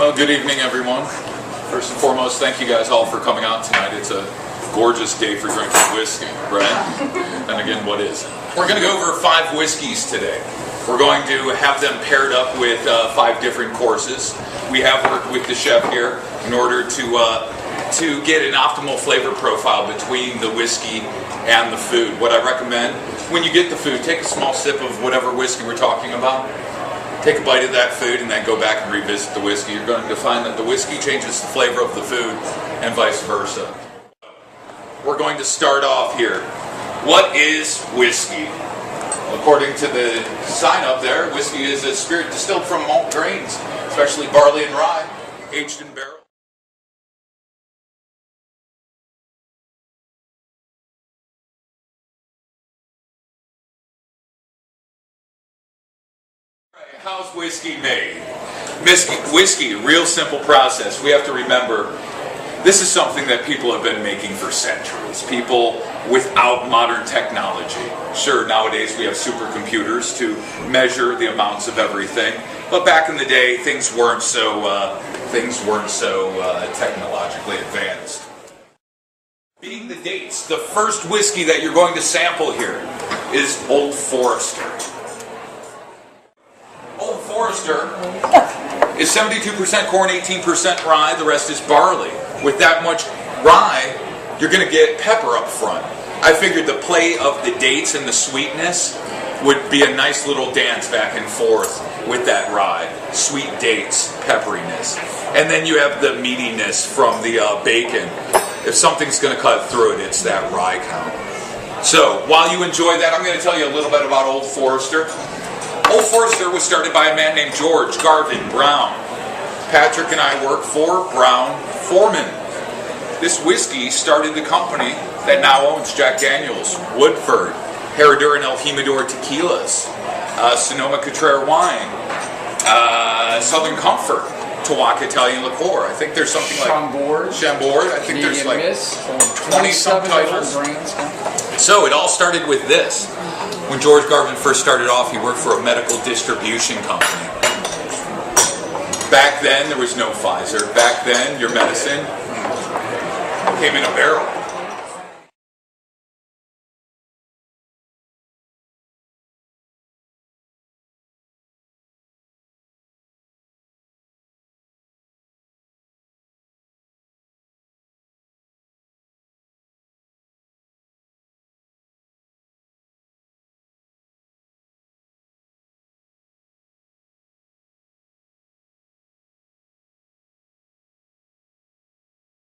Well, good evening, everyone. First and foremost, thank you guys all for coming out tonight. It's a gorgeous day for drinking whiskey, right? And again, what is it? We're going to go over 5 whiskeys today. We're going to have them paired up with 5 different courses. We have worked with the chef here in order to get an optimal flavor profile between the whiskey and the food. What I recommend, when you get the food, take a small sip of whatever whiskey we're talking about. Take a bite of that food and then go back and revisit the whiskey. You're going to find that the whiskey changes the flavor of the food and vice versa. We're going to start off here. What is whiskey? According to the sign up there, whiskey is a spirit distilled from malt grains, especially barley and rye, aged in barrels. How's whiskey made? Whiskey, real simple process. We have to remember, this is something that people have been making for centuries. People without modern technology. Sure, nowadays we have supercomputers to measure the amounts of everything, but back in the day, things weren't so technologically advanced. Being the dates, the first whiskey that you're going to sample here is Old Forester. Old Forester is 72% corn, 18% rye, the rest is barley. With that much rye, you're going to get pepper up front. I figured the play of the dates and the sweetness would be a nice little dance back and forth with that rye. Sweet dates, pepperiness. And then you have the meatiness from the bacon. If something's going to cut through it, it's that rye count. So, while you enjoy that, I'm going to tell you a little bit about Old Forester. Old Forester was started by a man named George Garvin Brown. Patrick and I work for Brown Foreman. This whiskey started the company that now owns Jack Daniels, Woodford, Herradura and El Jimador tequilas, Sonoma-Cutrer wine, Southern Comfort, Tawaka Italian liqueur. I think there's something like Chambord. I think there's like 20-some titles. So it all started with this. When George Garvin first started off, he worked for a medical distribution company. Back then, there was no Pfizer. Back then, your medicine came in a barrel.